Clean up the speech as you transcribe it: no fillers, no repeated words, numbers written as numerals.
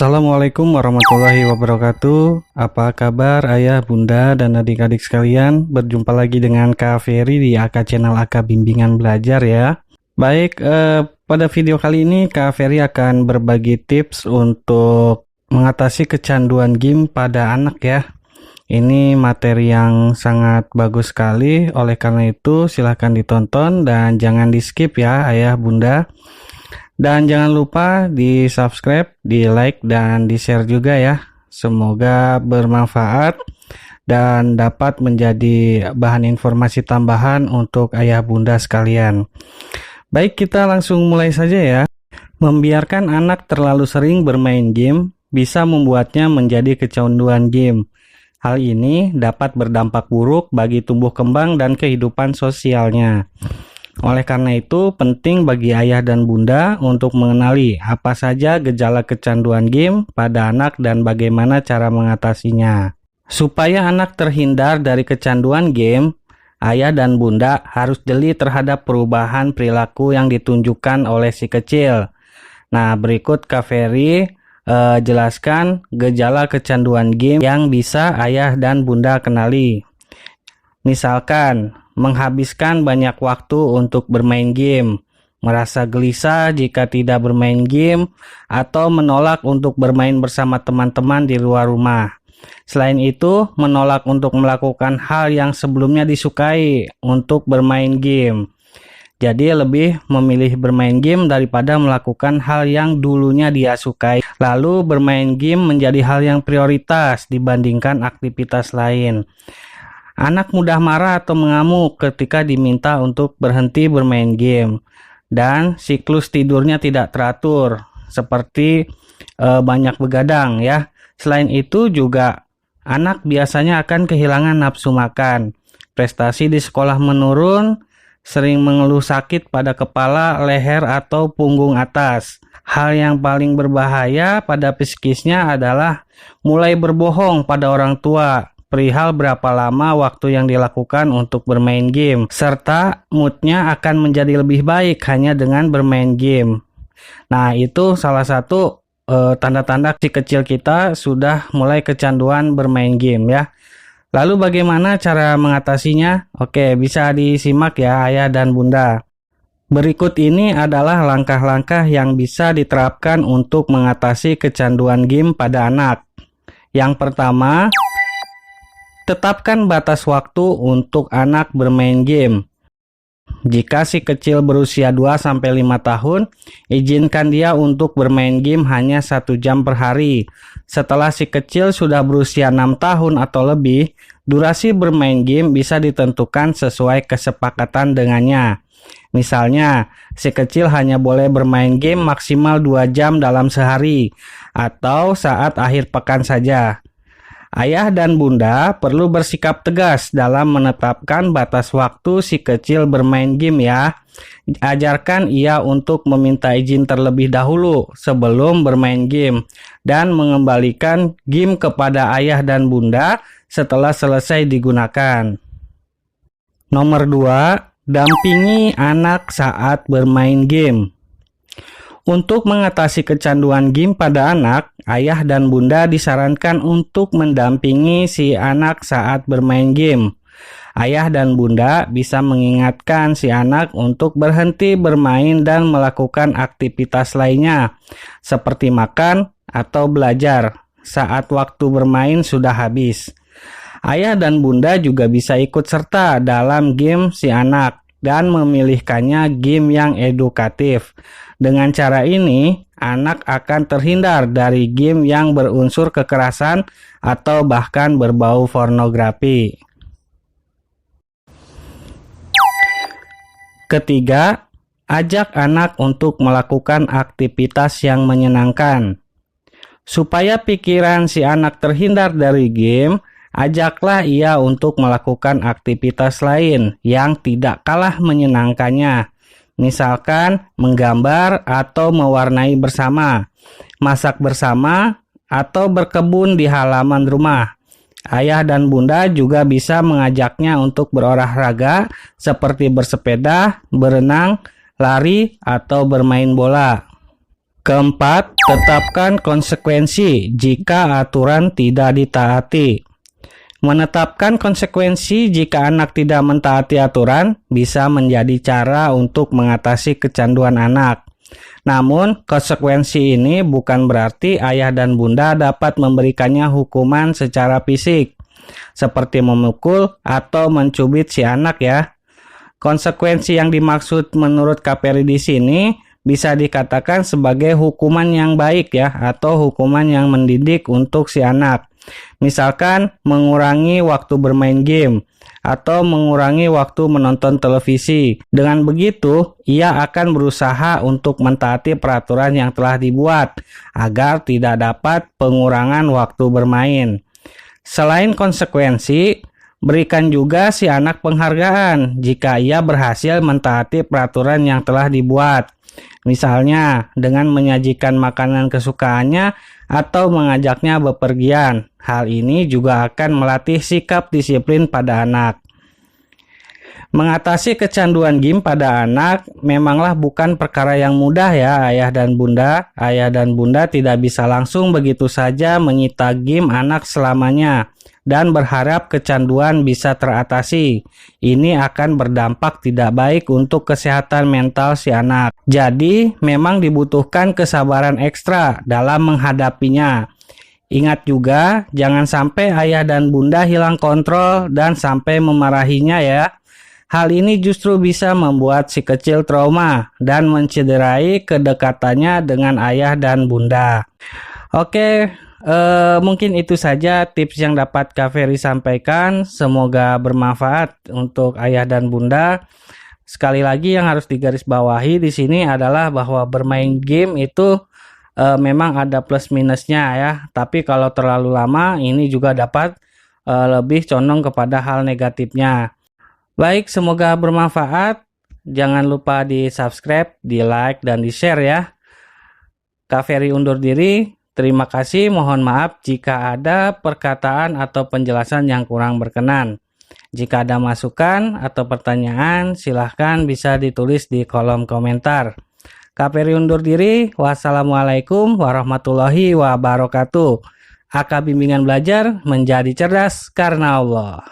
Assalamualaikum warahmatullahi wabarakatuh. Apa kabar ayah, bunda, dan adik-adik sekalian? Berjumpa lagi dengan Kak Ferry di AK Channel AK Bimbingan Belajar ya. Baik, pada video kali ini Kak Ferry akan berbagi tips untuk mengatasi kecanduan game pada anak ya. Ini materi yang sangat bagus sekali, oleh karena itu silahkan ditonton dan jangan di skip ya ayah, bunda. Dan jangan lupa di subscribe, di like, dan di share juga ya. Semoga bermanfaat dan dapat menjadi bahan informasi tambahan untuk ayah bunda sekalian. Baik, kita langsung mulai saja ya. Membiarkan anak terlalu sering bermain game bisa membuatnya menjadi kecanduan game. Hal ini dapat berdampak buruk bagi tumbuh kembang dan kehidupan sosialnya. Oleh karena itu, penting bagi ayah dan bunda untuk mengenali apa saja gejala kecanduan game pada anak dan bagaimana cara mengatasinya. Supaya anak terhindar dari kecanduan game, ayah dan bunda harus jeli terhadap perubahan perilaku yang ditunjukkan oleh si kecil. Nah, berikut Kak Ferry jelaskan gejala kecanduan game yang bisa ayah dan bunda kenali. Misalkan, menghabiskan banyak waktu untuk bermain game, merasa gelisah jika tidak bermain game, atau menolak untuk bermain bersama teman-teman di luar rumah. Selain itu, menolak untuk melakukan hal yang sebelumnya disukai untuk bermain game. Jadi lebih memilih bermain game daripada melakukan hal yang dulunya dia sukai. Lalu bermain game menjadi hal yang prioritas dibandingkan aktivitas lain. Anak mudah marah atau mengamuk ketika diminta untuk berhenti bermain game, dan siklus tidurnya tidak teratur, seperti banyak begadang ya. Selain itu juga anak biasanya akan kehilangan nafsu makan, prestasi di sekolah menurun, sering mengeluh sakit pada kepala, leher, atau punggung atas. Hal yang paling berbahaya pada psikisnya adalah mulai berbohong pada orang tua perihal berapa lama waktu yang dilakukan untuk bermain game, serta moodnya akan menjadi lebih baik hanya dengan bermain game. Nah, itu salah satu tanda-tanda si kecil kita sudah mulai kecanduan bermain game ya. Lalu bagaimana cara mengatasinya? Oke, bisa disimak ya ayah dan bunda. Berikut ini adalah langkah-langkah yang bisa diterapkan untuk mengatasi kecanduan game pada anak. Yang pertama, tetapkan batas waktu untuk anak bermain game. Jika si kecil berusia 2-5 tahun, izinkan dia untuk bermain game hanya 1 jam per hari. Setelah si kecil sudah berusia 6 tahun atau lebih, durasi bermain game bisa ditentukan sesuai kesepakatan dengannya. Misalnya, si kecil hanya boleh bermain game maksimal 2 jam dalam sehari, atau saat akhir pekan saja. Ayah dan bunda perlu bersikap tegas dalam menetapkan batas waktu si kecil bermain game ya. Ajarkan ia untuk meminta izin terlebih dahulu sebelum bermain game dan mengembalikan game kepada ayah dan bunda setelah selesai digunakan. Nomor 2, dampingi anak saat bermain game. Untuk mengatasi kecanduan game pada anak, ayah dan bunda disarankan untuk mendampingi si anak saat bermain game. Ayah dan bunda bisa mengingatkan si anak untuk berhenti bermain dan melakukan aktivitas lainnya, seperti makan atau belajar, saat waktu bermain sudah habis. Ayah dan bunda juga bisa ikut serta dalam game si anak dan memilihkannya game yang edukatif. Dengan cara ini, anak akan terhindar dari game yang berunsur kekerasan atau bahkan berbau pornografi. Ketiga, ajak anak untuk melakukan aktivitas yang menyenangkan. Supaya pikiran si anak terhindar dari game, ajaklah ia untuk melakukan aktivitas lain yang tidak kalah menyenangkannya. Misalkan menggambar atau mewarnai bersama, masak bersama, atau berkebun di halaman rumah. Ayah dan bunda juga bisa mengajaknya untuk berolahraga seperti bersepeda, berenang, lari, atau bermain bola. Keempat, tetapkan konsekuensi jika aturan tidak ditaati. Menetapkan konsekuensi jika anak tidak mentaati aturan bisa menjadi cara untuk mengatasi kecanduan anak. Namun, konsekuensi ini bukan berarti ayah dan bunda dapat memberikannya hukuman secara fisik, seperti memukul atau mencubit si anak ya. Konsekuensi yang dimaksud menurut Kak Ferry di sini bisa dikatakan sebagai hukuman yang baik ya, atau hukuman yang mendidik untuk si anak. Misalkan mengurangi waktu bermain game atau mengurangi waktu menonton televisi. Dengan begitu, ia akan berusaha untuk mentaati peraturan yang telah dibuat agar tidak dapat pengurangan waktu bermain. Selain konsekuensi, berikan juga si anak penghargaan jika ia berhasil mentaati peraturan yang telah dibuat. Misalnya dengan menyajikan makanan kesukaannya atau mengajaknya bepergian. Hal ini juga akan melatih sikap disiplin pada anak. Mengatasi kecanduan game pada anak memanglah bukan perkara yang mudah ya ayah dan bunda. Ayah dan bunda tidak bisa langsung begitu saja menyita game anak selamanya dan berharap kecanduan bisa teratasi. Ini akan berdampak tidak baik untuk kesehatan mental si anak. Jadi, memang dibutuhkan kesabaran ekstra dalam menghadapinya. Ingat juga, jangan sampai ayah dan bunda hilang kontrol dan sampai memarahinya ya. Hal ini justru bisa membuat si kecil trauma dan mencederai kedekatannya dengan ayah dan bunda. Oke, mungkin itu saja tips yang dapat Kak Ferry sampaikan. Semoga bermanfaat untuk ayah dan bunda. Sekali lagi yang harus digarisbawahi di sini adalah bahwa bermain game itu memang ada plus minusnya ya. Tapi kalau terlalu lama ini juga dapat lebih condong kepada hal negatifnya. Baik, semoga bermanfaat. Jangan lupa di subscribe, di like, dan di share ya. Kak Ferry undur diri. Terima kasih, mohon maaf jika ada perkataan atau penjelasan yang kurang berkenan. Jika ada masukan atau pertanyaan, silahkan bisa ditulis di kolom komentar. Kak Ferry undur diri. Wassalamualaikum warahmatullahi wabarakatuh. AK Bimbingan Belajar menjadi cerdas karena Allah.